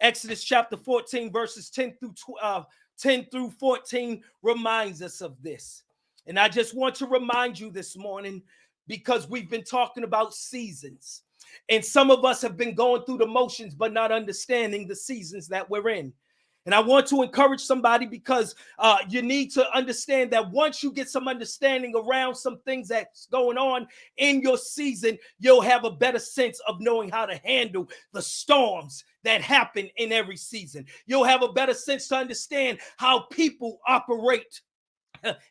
Exodus chapter 14, verses 10 through 14 reminds us of this. And I just want to remind you this morning, because we've been talking about seasons. And some of us have been going through the motions, but not understanding the seasons that we're in. And I want to encourage somebody, because you need to understand that once you get some understanding around some things that's going on in your season, you'll have a better sense of knowing how to handle the storms that happen in every season. You'll have a better sense to understand how people operate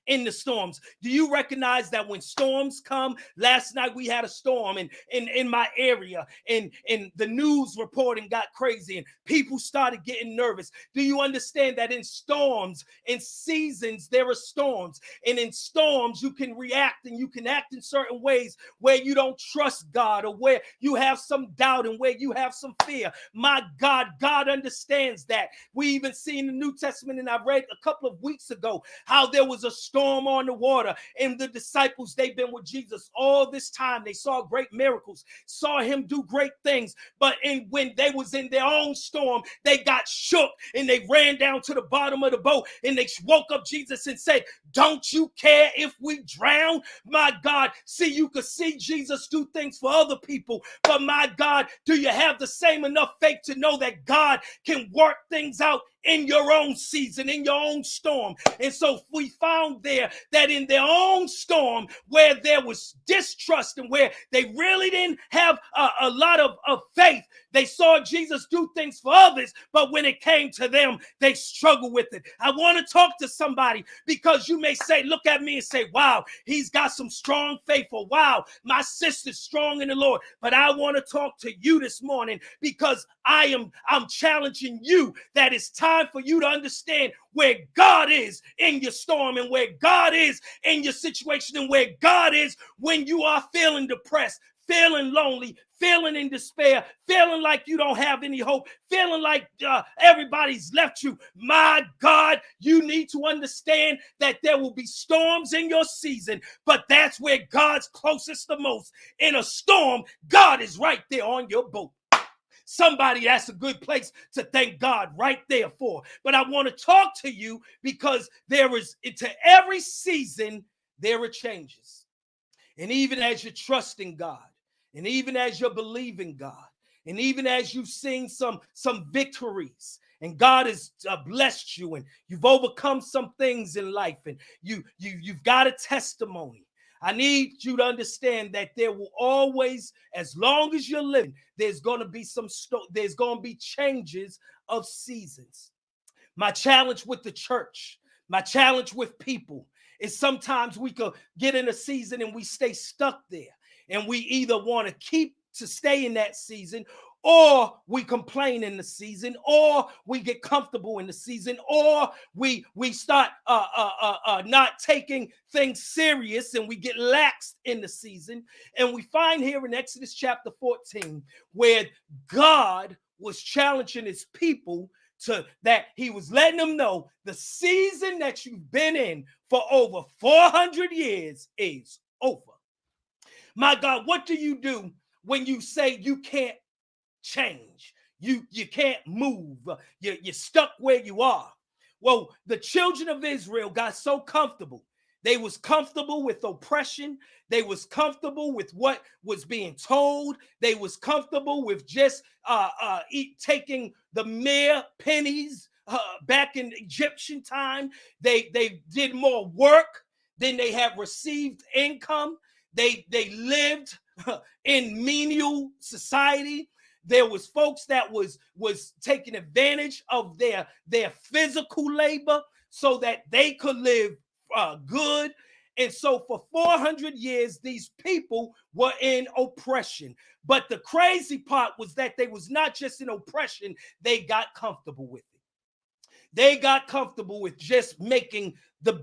in the storms. Do you recognize that when storms come? Last night we had a storm in my area, and the news reporting got crazy and people started getting nervous. Do you understand that in storms, in seasons, there are storms, and in storms you can react and you can act in certain ways where you don't trust God, or where you have some doubt and where you have some fear? My God, God understands that. We even see in the New Testament, and I read a couple of weeks ago, how there was a storm on the water, and the disciples, they've been with Jesus all this time. They saw great miracles, saw him do great things, but when they was in their own storm, they got shook and they ran down to the bottom of the boat, and they woke up Jesus and said, "Don't you care if we drown?" My God, see, you could see Jesus do things for other people, but my God, do you have the same enough faith to know that God can work things out in your own season, in your own storm? And so we found there that in their own storm, where there was distrust and where they really didn't have a lot of faith, they saw Jesus do things for others, but when it came to them, they struggled with it. I want to talk to somebody, because you may say, look at me and say, wow, he's got some strong faith, or wow, my sister's strong in the Lord. But I want to talk to you this morning, because I'm challenging you that it's time for you to understand where God is in your storm, and where God is in your situation, and where God is when you are feeling depressed, feeling lonely, feeling in despair, feeling like you don't have any hope, feeling like everybody's left you. My God, you need to understand that there will be storms in your season, but that's where God's closest the most. In a storm, God is right there on your boat. Somebody, that's a good place to thank God right there for. But I want to talk to you, because there is, to every season, there are changes. And even as you're trusting God, and even as you're believing God, and even as you've seen some victories, and God has blessed you, and you've overcome some things in life, and you've got a testimony, I need you to understand that there will always, as long as you're living, there's going to be there's going to be changes of seasons. My challenge with the church, my challenge with people, is sometimes we could get in a season and we stay stuck there, and we either want to stay in that season, or we complain in the season, or we get comfortable in the season, or we start not taking things serious, and we get laxed in the season. And we find here in Exodus chapter 14 where God was challenging his people, to that he was letting them know the season that you've been in for over 400 years is over. My God, what do you do when you say you can't change? You can't move. You're stuck where you are. Well, the children of Israel got so comfortable. They was comfortable with oppression. They was comfortable with what was being told. They was comfortable with just taking the mere pennies back in Egyptian time. They did more work than they had received income. They lived in menial society. There was folks that was taking advantage of their physical labor so that they could live good. And so for 400 years, these people were in oppression. But the crazy part was that they was not just in oppression, they got comfortable with it. They got comfortable with just making the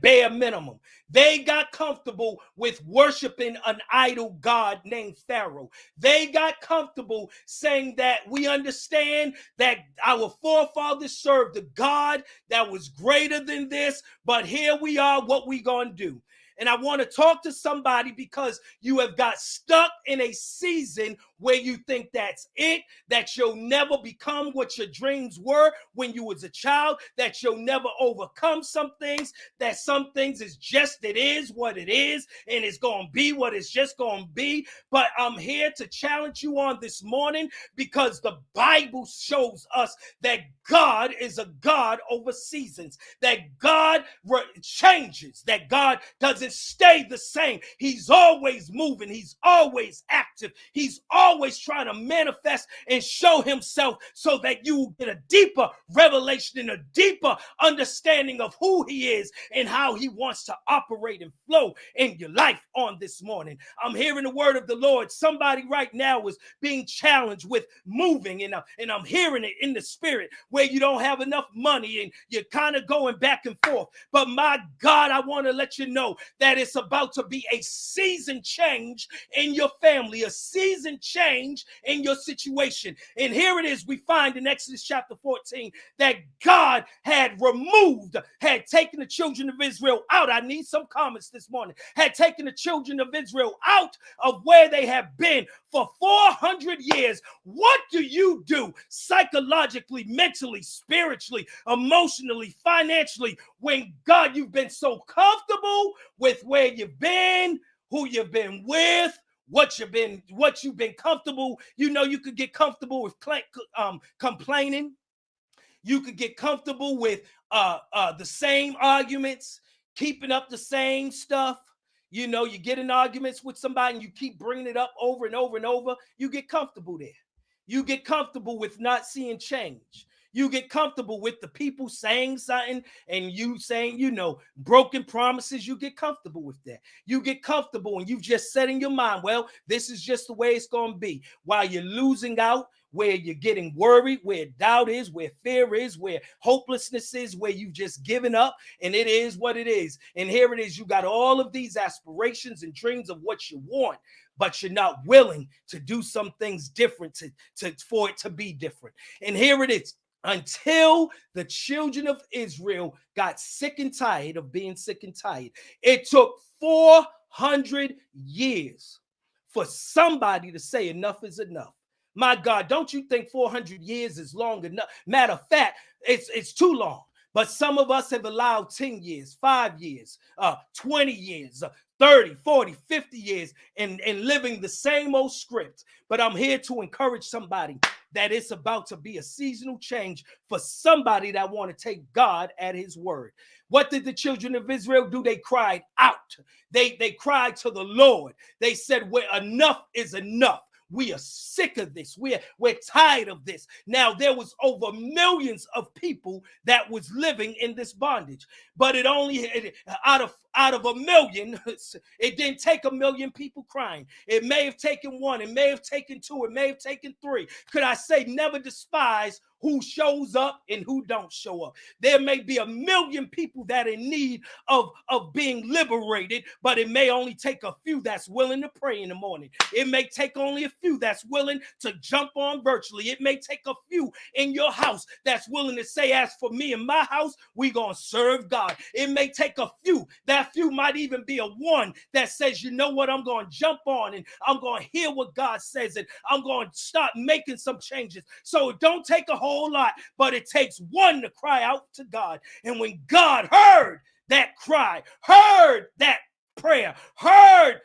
bare minimum. They got comfortable with worshiping an idol god named Pharaoh. They got comfortable saying that we understand that our forefathers served a God that was greater than this, but here we are, what we gonna do? And I want to talk to somebody because you have got stuck in a season where you think that's it, that you'll never become what your dreams were when you was a child, that you'll never overcome some things, that some things is just, it is what it is, and it's going to be what it's just going to be. But I'm here to challenge you on this morning because the Bible shows us that God is a God over seasons, that God changes, that God doesn't stay the same. He's always moving. He's always active. He's always trying to manifest and show himself so that you get a deeper revelation and a deeper understanding of who he is and how he wants to operate and flow in your life on this morning. I'm hearing the word of the Lord. Somebody right now is being challenged with moving, and I'm hearing it in the spirit where you don't have enough money and you're kind of going back and forth. But my God, I want to let you know that it's about to be a season change in your family, a season change in your situation. And here it is, we find in Exodus chapter 14 that God had taken the children of Israel out. I need some comments this morning. Had taken the children of Israel out of where they have been for 400 years. What do you do psychologically, mentally, spiritually, emotionally, financially, when God, you've been so comfortable with where you've been, who you've been with, what you've been comfortable. You know, you could get comfortable with complaining. You could get comfortable with the same arguments, keeping up the same stuff. You know, you get in arguments with somebody and you keep bringing it up over and over and over. You get comfortable there. You get comfortable with not seeing change. You get comfortable with the people saying something and you saying, you know, broken promises. You get comfortable with that. You get comfortable and you've just said in your mind, well, this is just the way it's going to be. While you're losing out, where you're getting worried, where doubt is, where fear is, where hopelessness is, where you've just given up, and it is what it is. And here it is, you got all of these aspirations and dreams of what you want, but you're not willing to do some things different for it to be different. And here it is. Until the children of Israel got sick and tired of being sick and tired. It took 400 years for somebody to say enough is enough. My God, don't you think 400 years is long enough? Matter of fact, it's too long. But some of us have allowed 10 years, 5 years, 20 years, 30, 40, 50 years and living the same old script. But I'm here to encourage somebody that it's about to be a seasonal change for somebody that want to take God at his word. What did the children of Israel do? They cried out. They cried to the Lord. They said, well, enough is enough. We are sick of this. We're tired of this. Now, there was over millions of people that was living in this bondage, but it only out of a million, it didn't take a million people crying. It may have taken one. It may have taken two. It may have taken three. Could I say never despise who shows up and who don't show up? There may be a million people that are in need of being liberated, but it may only take a few that's willing to pray in the morning. It may take only a few that's willing to jump on virtually. It may take a few in your house that's willing to say, as for me and my house, we gonna serve God. It may take a few. That few might even be a one that says, you know what, I'm gonna jump on and I'm gonna hear what God says and I'm gonna start making some changes. So it don't take a whole lot, but it takes one to cry out to God. And when God heard that cry, heard that prayer, heard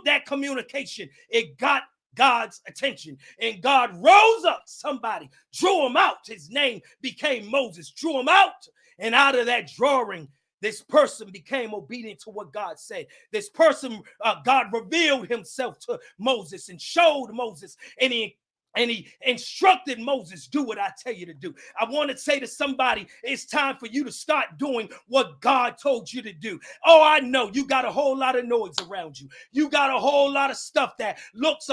that communication, it got God's attention, and God rose up somebody, drew him out. His name became Moses, drew him out, and out of that drawing, this person became obedient to what God said. This person, God revealed himself to Moses and showed Moses, and he instructed Moses, do what I tell you to do. I want to say to somebody, it's time for you to start doing what God told you to do. Oh, I know you got a whole lot of noise around you. You got a whole lot of stuff that looks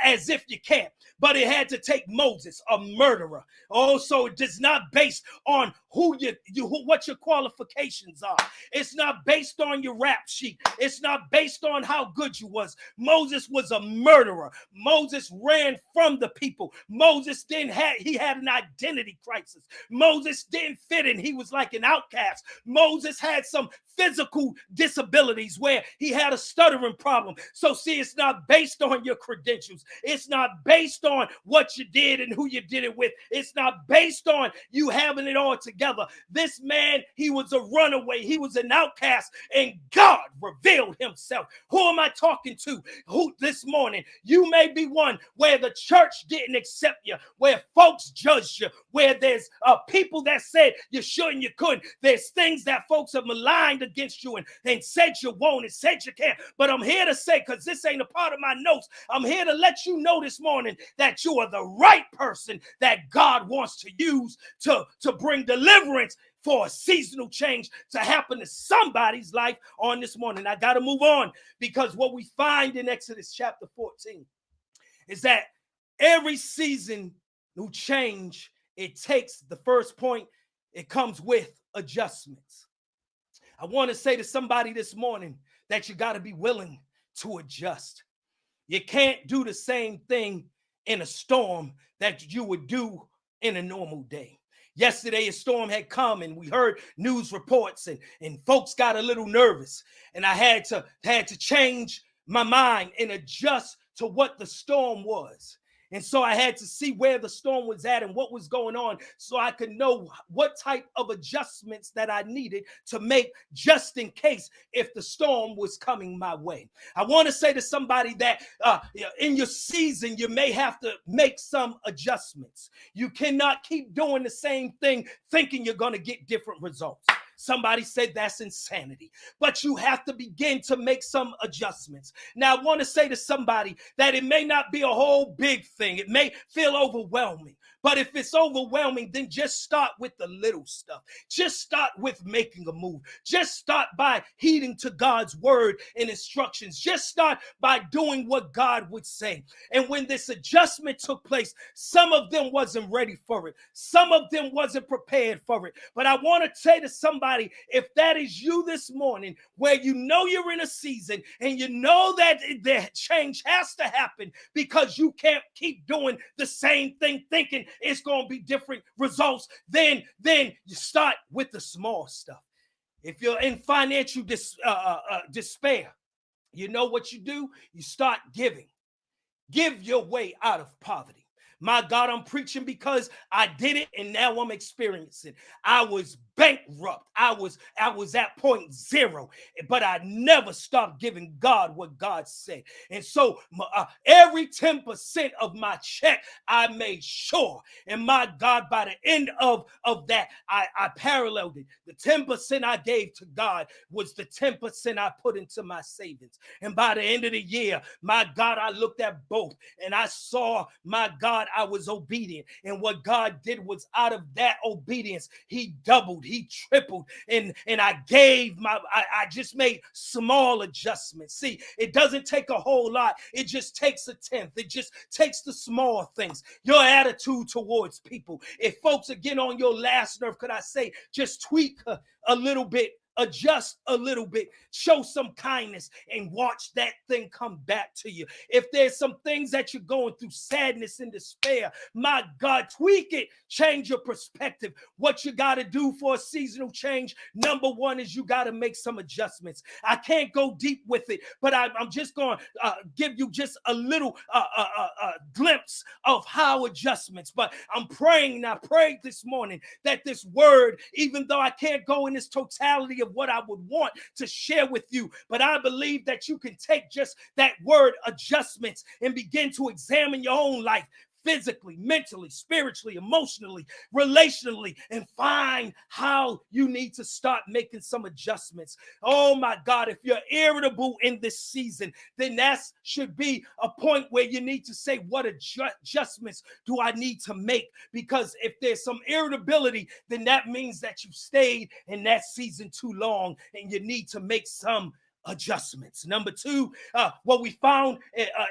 as if you can't. But it had to take Moses, a murderer. Oh, so it is not based on what your qualifications are. It's not based on your rap sheet. It's not based on how good you was. Moses was a murderer. Moses ran ran from the people. Moses he had an identity crisis. Moses didn't fit in. He was like an outcast. Moses had some physical disabilities where he had a stuttering problem. So see, it's not based on your credentials. It's not based on what you did and who you did it with. It's not based on you having it all together. This man, he was a runaway. He was an outcast, and God revealed himself. Who am I talking to? Who this morning? You may be one where the church didn't accept you, where folks judged you, where there's people that said you shouldn't, you couldn't. There's things that folks have maligned against you and said you won't and said you can't. But I'm here to say, because this ain't a part of my notes, I'm here to let you know this morning that you are the right person that God wants to use to bring deliverance for a seasonal change to happen to somebody's life on this morning. I got to move on, because what we find in Exodus chapter 14 is that every seasonal change, it takes the first point, it comes with adjustments. I want to say to somebody this morning that you got to be willing to adjust. You can't do the same thing in a storm that you would do in a normal day. Yesterday, a storm had come and we heard news reports and folks got a little nervous, and I had to change my mind and adjust to what the storm was. And so I had to see where the storm was at and what was going on so I could know what type of adjustments that I needed to make just in case if the storm was coming my way. I want to say to somebody that in your season, you may have to make some adjustments. You cannot keep doing the same thing thinking you're going to get different results. Somebody said that's insanity, but you have to begin to make some adjustments. Now, I want to say to somebody that it may not be a whole big thing. It may feel overwhelming, but if it's overwhelming, then just start with the little stuff. Just start with making a move. Just start by heeding to God's word and instructions. Just start by doing what God would say. And when this adjustment took place, some of them wasn't ready for it. Some of them wasn't prepared for it. But I want to say to somebody, if that is you this morning, where you know you're in a season and you know that the change has to happen because you can't keep doing the same thing thinking it's going to be different results, then you start with the small stuff. If you're in financial despair, you know what you do? You start giving. Give your way out of poverty. My God, I'm preaching because I did it and now I'm experiencing. I was bankrupt. I was at point zero, but I never stopped giving God what God said. And so every 10% of my check, I made sure. And my God, by the end of that, I paralleled it. The 10% I gave to God was the 10% I put into my savings. And by the end of the year, my God, I looked at both and I saw, my God, I was obedient. And what God did was, out of that obedience, he doubled, he tripled, and I just made small adjustments. See, it doesn't take a whole lot. It just takes a tenth. It just takes the small things. Your attitude towards people. If folks are getting on your last nerve, could I say, just tweak a little bit, adjust a little bit, show some kindness, and watch that thing come back to you. If there's some things that you're going through, sadness and despair, my God, tweak it, change your perspective. What you got to do for a seasonal change, number one, is you got to make some adjustments. I can't go deep with it, but I'm just going to give you just a little glimpse of how adjustments. But I'm praying, and I prayed this morning that this word, even though I can't go in this totality of what I would want to share with you, but I believe that you can take just that word adjustments and begin to examine your own life, physically, mentally, spiritually, emotionally, relationally, and find how you need to start making some adjustments. Oh my God, if you're irritable in this season, then that should be a point where you need to say, what adjustments do I need to make? Because if there's some irritability, then that means that you stayed in that season too long and you need to make some adjustments. Number two, what we found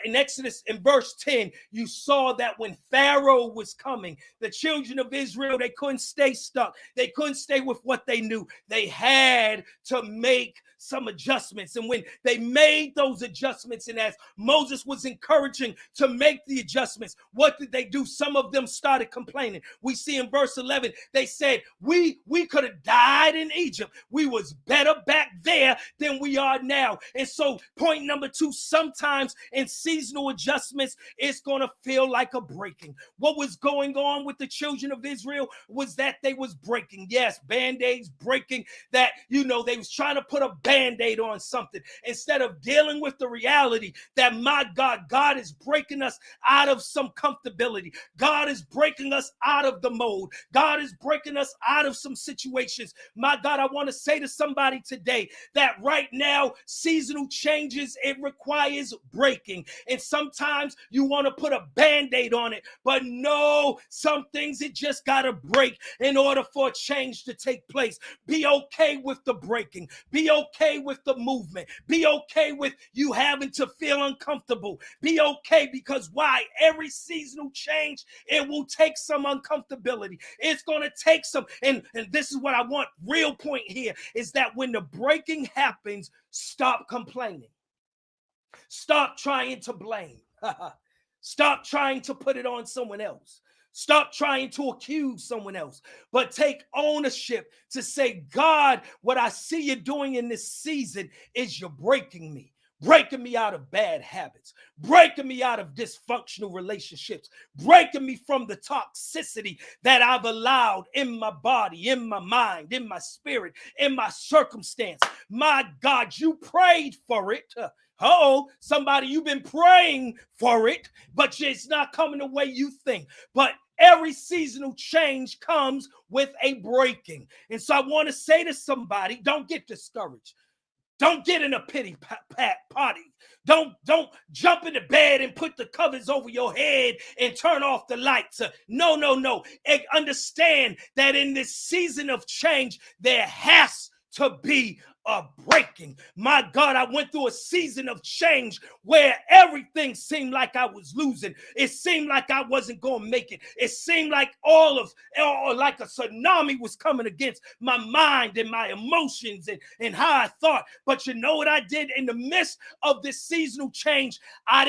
in Exodus in verse 10, you saw that when Pharaoh was coming, the children of Israel, they couldn't stay stuck. They couldn't stay with what they knew. They had to make some adjustments. And when they made those adjustments, and as Moses was encouraging to make the adjustments, what did they do? Some of them started complaining. We see in verse 11, they said, we could have died in Egypt. We was better back there than we are now. And so point number two, sometimes in seasonal adjustments, it's going to feel like a breaking. What was going on with the children of Israel was that they was breaking. Yes, Band-Aids breaking, that, they was trying to put a Band-Aid on something instead of dealing with the reality that, my God is breaking us out of some comfortability. God is breaking us out of the mold. God is breaking us out of some situations. My God, I want to say to somebody today that right now, seasonal changes, it requires breaking. And sometimes you want to put a Band-Aid on it, but no, some things it just got to break in order for a change to take place. Be okay with the breaking. Be okay with the movement. Be okay with you having to feel uncomfortable. Be okay, because why? Every seasonal change, it will take some uncomfortability. It's going to take some, and this is what I want. Real point here is that when the breaking happens, stop complaining. Stop trying to blame. Stop trying to put it on someone else. Stop trying to accuse someone else, but take ownership to say, God, what I see you doing in this season is you're breaking me out of bad habits, breaking me out of dysfunctional relationships, breaking me from the toxicity that I've allowed in my body, in my mind, in my spirit, in my circumstance. My God, you prayed for it. Somebody, you've been praying for it, but it's not coming the way you think. But every seasonal change comes with a breaking. And so I want to say to somebody, don't get discouraged. Don't get in a pity party. Don't jump into bed and put the covers over your head and turn off the lights. No. And understand that in this season of change, there has to be a breaking. My God, I went through a season of change where everything seemed like I was losing. It seemed like I wasn't going to make it. It seemed like like a tsunami was coming against my mind and my emotions and how I thought. But you know what I did in the midst of this seasonal change? I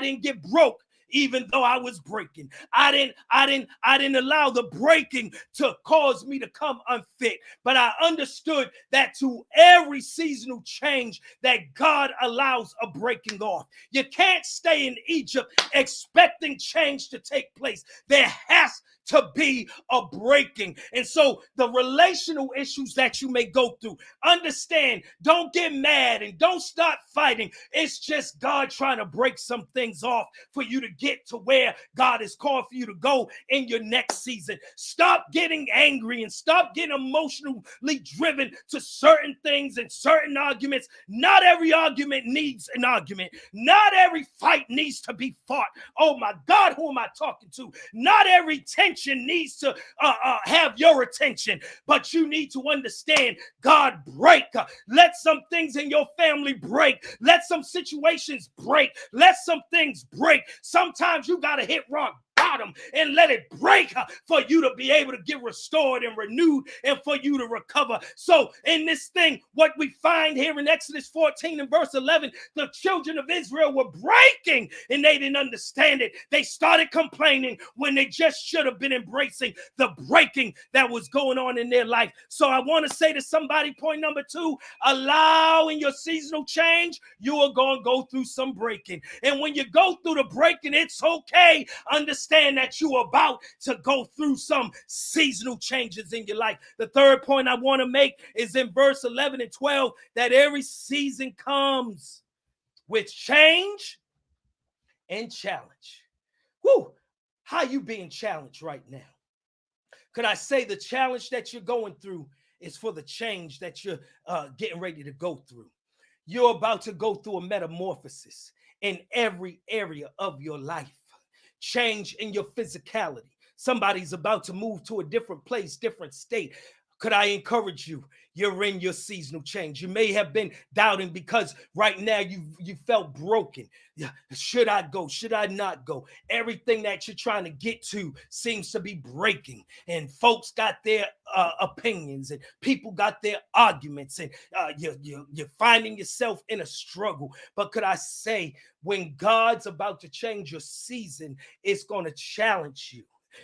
didn't get broke. Even though I was breaking, I didn't allow the breaking to cause me to come unfit. But I understood that to every seasonal change that God allows a breaking off. You can't stay in Egypt expecting change to take place. There has to be a breaking. And so the relational issues that you may go through, understand, don't get mad and don't start fighting. It's just God trying to break some things off for you to get to where God has called for you to go in your next season. Stop getting angry and stop getting emotionally driven to certain things and certain arguments. Not every argument needs an argument. Not every fight needs to be fought. Oh my God, who am I talking to? Not every tension needs to have your attention, but you need to understand, God, break. Let some things in your family break. Let some situations break. Let some things break. Sometimes you got to hit rock bottom and let it break for you to be able to get restored and renewed and for you to recover. So in this thing, what we find here in Exodus 14 and verse 11, the children of Israel were breaking and they didn't understand it. They started complaining when they just should have been embracing the breaking that was going on in their life. So I want to say to somebody, point number two, allowing your seasonal change, you are going to go through some breaking. And when you go through the breaking, it's okay. Understand that you are about to go through some seasonal changes in your life. The third point I want to make is in verse 11 and 12, that every season comes with change and challenge. Woo! How you being challenged right now? Could I say the challenge that you're going through is for the change that you're getting ready to go through? You're about to go through a metamorphosis in every area of your life. Change in your physicality. Somebody's about to move to a different place, different state. Could I encourage you? You're in your seasonal change. You may have been doubting because right now you felt broken. Yeah, should I go? Should I not go? Everything that you're trying to get to seems to be breaking, and folks got their opinions, and people got their arguments, and you're finding yourself in a struggle. But could I say, when God's about to change your season, it's going to challenge you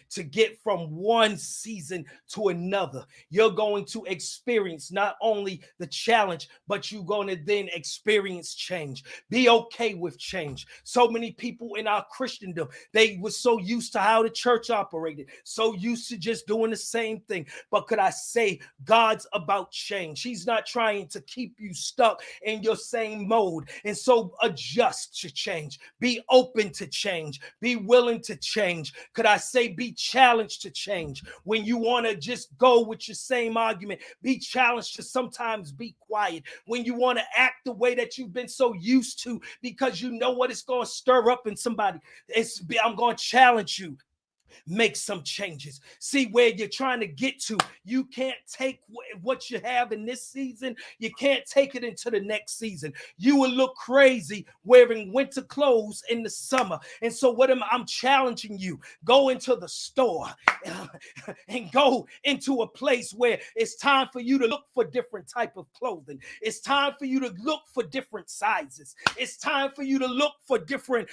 to get from one season to another. You're going to experience not only the challenge, but you're going to then experience change. Be okay with change. So many people in our Christendom, they were so used to how the church operated, so used to just doing the same thing. But could I say, God's about change. He's not trying to keep you stuck in your same mode. And so adjust to change. Be open to change. Be willing to change. Could I say, be challenged to change. When you want to just go with your same argument, be challenged to sometimes be quiet. When you want to act the way that you've been so used to because you know what it's going to stir up in somebody, I'm going to challenge you. Make some changes. See where you're trying to get to. You can't take what you have in this season. You can't take it into the next season. You will look crazy wearing winter clothes in the summer. And so I'm challenging you. Go into the store and go into a place where it's time for you to look for different type of clothing. It's time for you to look for different sizes. It's time for you to look for different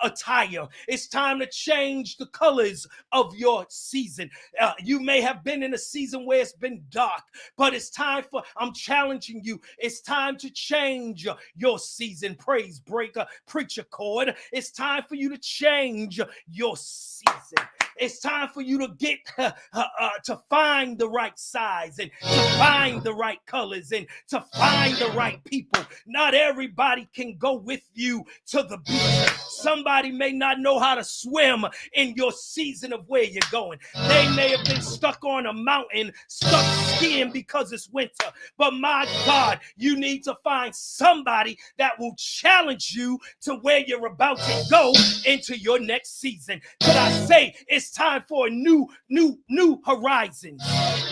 attire. It's time to change the colors of your season. You may have been in a season where it's been dark, but I'm challenging you. It's time to change your season. Praise breaker, preacher chord. It's time for you to change your season. It's time for you to get to find the right size and to find the right colors and to find the right people. Not everybody can go with you to the beach. Somebody may not know how to swim in your season of where you're going. They may have been stuck on a mountain, stuck skiing because it's winter. But my God, you need to find somebody that will challenge you to where you're about to go into your next season. Could I say it's time for a new horizons,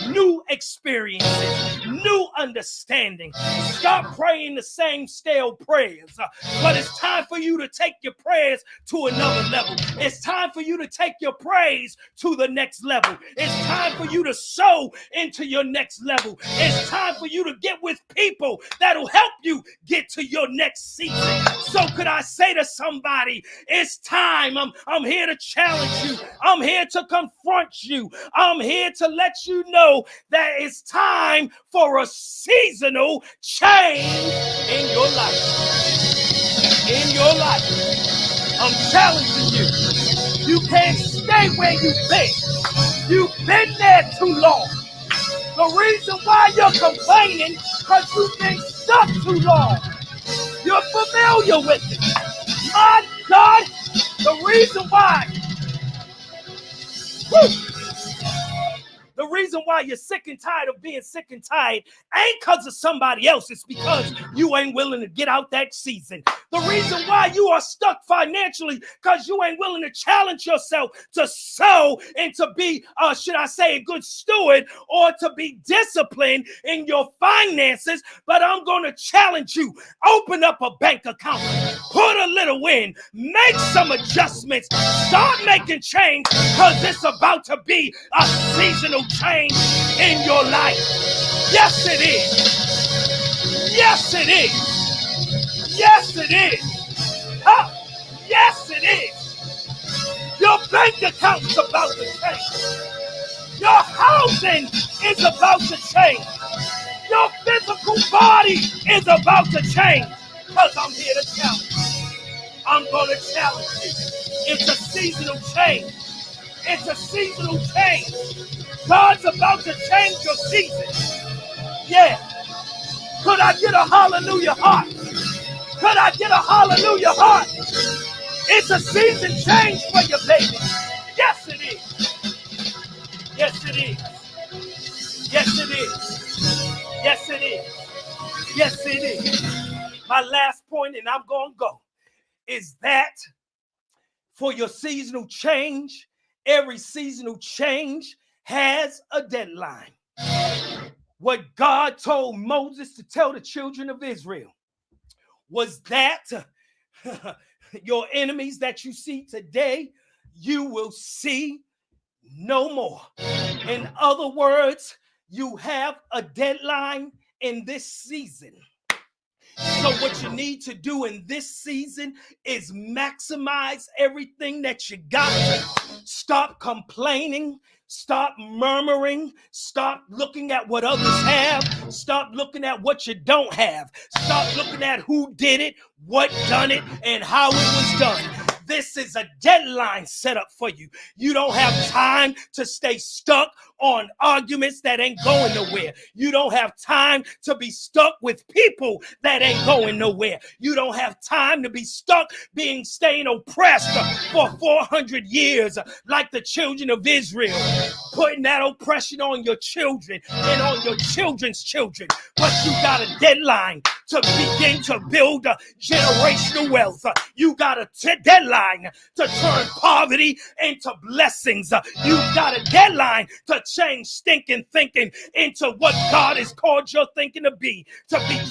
new experiences, new understanding. Stop praying the same stale prayers, but it's time for you to take your prayers to another level. It's time for you to take your praise to the next level. It's time for you to sow into your next level. It's time for you to get with people that'll help you get to your next season. So could I say to somebody, it's time. I'm here to challenge you. I'm here to confront you. I'm here to let you know that it's time for a seasonal change in your life. In your life. I'm challenging you. You can't stay where you've been. You've been there too long. The reason why you're complaining because you've been stuck too long. You're familiar with it. My God, the reason why. The reason why you're sick and tired of being sick and tired ain't because of somebody else. It's because you ain't willing to get out that season. The reason why you are stuck financially because you ain't willing to challenge yourself to sow and to be, should I say, a good steward or to be disciplined in your finances. But I'm going to challenge you. Open up a bank account. Put a little in. Make some adjustments. Start making change because it's about to be a seasonal change in your life. Yes, it is. Yes, it is. Yes, it is. Huh? Yes, it is. Your bank account's about to change. Your housing is about to change. Your physical body is about to change. Because I'm here to challenge you. I'm going to challenge you. It's a seasonal change. It's a seasonal change. God's about to change your season. Yeah. Could I get a hallelujah heart? Could I get a hallelujah heart? It's a season change for you, baby. Yes, it is. Yes, it is. Yes, it is. Yes, it is. Yes, it is. My last point, and I'm going to go, is that for your seasonal change, every seasonal change has a deadline. what God told Moses to tell the children of Israel was that your enemies that you see today, you will see no more. In other words, you have a deadline in this season. So what you need to do in this season is maximize everything that you got. Stop complaining. Stop murmuring. Stop looking at what others have. Stop looking at what you don't have. Stop looking at who did it, what done it, and how it was done. This is a deadline set up for you. You don't have time to stay stuck on arguments that ain't going nowhere. You don't have time to be stuck with people that ain't going nowhere. You don't have time to be stuck staying oppressed for 400 years like the children of Israel, putting that oppression on your children and on your children's children. But you got a deadline to begin to build generational wealth. You got a deadline to turn poverty into blessings. You got a deadline to change stinking thinking into what God has called your thinking to be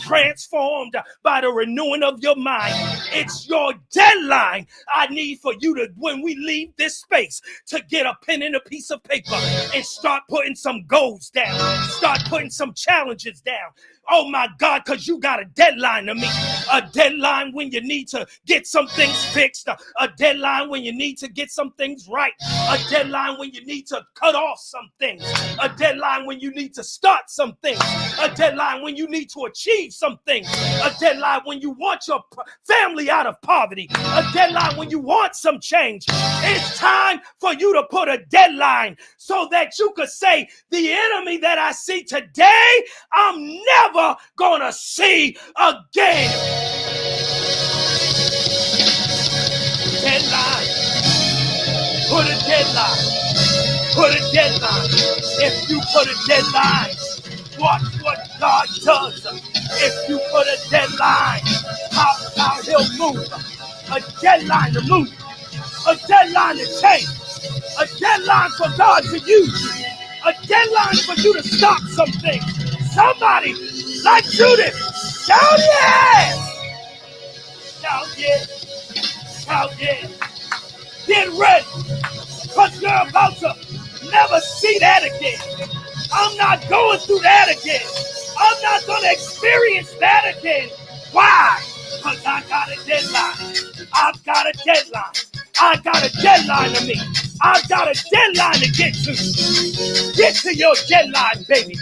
transformed by the renewing of your mind. It's your deadline. I need for you to, when we leave this space, to get a pen and a piece of paper and start putting some goals down. Start putting some challenges down. Oh my God, because you got a deadline to meet. A deadline when you need to get some things fixed. A deadline when you need to get some things right. A deadline when you need to cut off some things. A deadline when you need to start some things. A deadline when you need to achieve some things. A deadline when you want your family out of poverty. A deadline when you want some change. It's time for you to put a deadline so that you could say, the enemy that I see today, I'm never gonna see again. Deadline. Put a deadline. Put a deadline. If you put a deadline, watch what God does. If you put a deadline, how he'll move. A deadline to move. A deadline to change. A deadline for God to use you. A deadline for you to stop something. Somebody like Judith, shout yes! Shout yes! Shout yes! Get ready, because you're about to never see that again. I'm not going through that again. I'm not going to experience that again. Why? Because I got a deadline. I've got a deadline. I got a deadline to meet. I've got a deadline to get to. Get to your deadline, baby.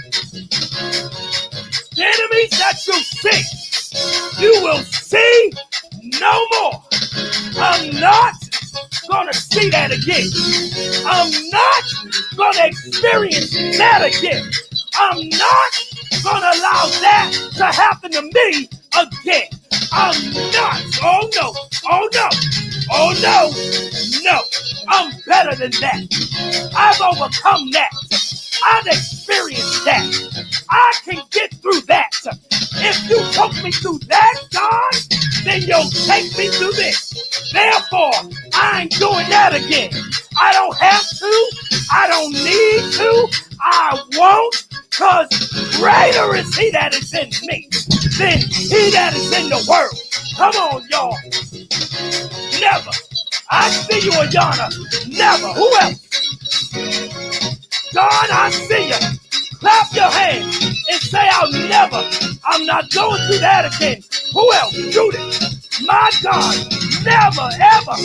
The enemies that you see, you will see no more. I'm not going to see that again. I'm not going to experience that again. I'm not going to allow that to happen to me again. I'm not. Oh, no. Oh, no. Oh, no. No. I'm better than that. I've overcome that. I've experienced that. I can get through that. If you took me through that, God, then you'll take me through this. Therefore, I ain't doing that again. I don't have to. I don't need to. I won't, because greater is he that is in me than he that is in the world. Come on, y'all. Never. I see you, Ayana. Never. Who else? God, I see you. Clap your hands and say, I'm not going through that again. Who else? Judith. My God, never, ever,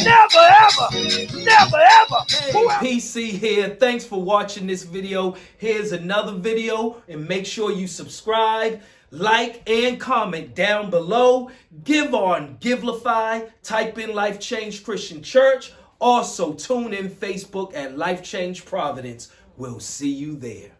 never, ever. Hey, PC here. Thanks for watching this video. Here's another video, and make sure you subscribe, like, and comment down below. Give on Givelify. Type in Life Change Christian Church. Also, tune in Facebook at Life Change Providence. We'll see you there.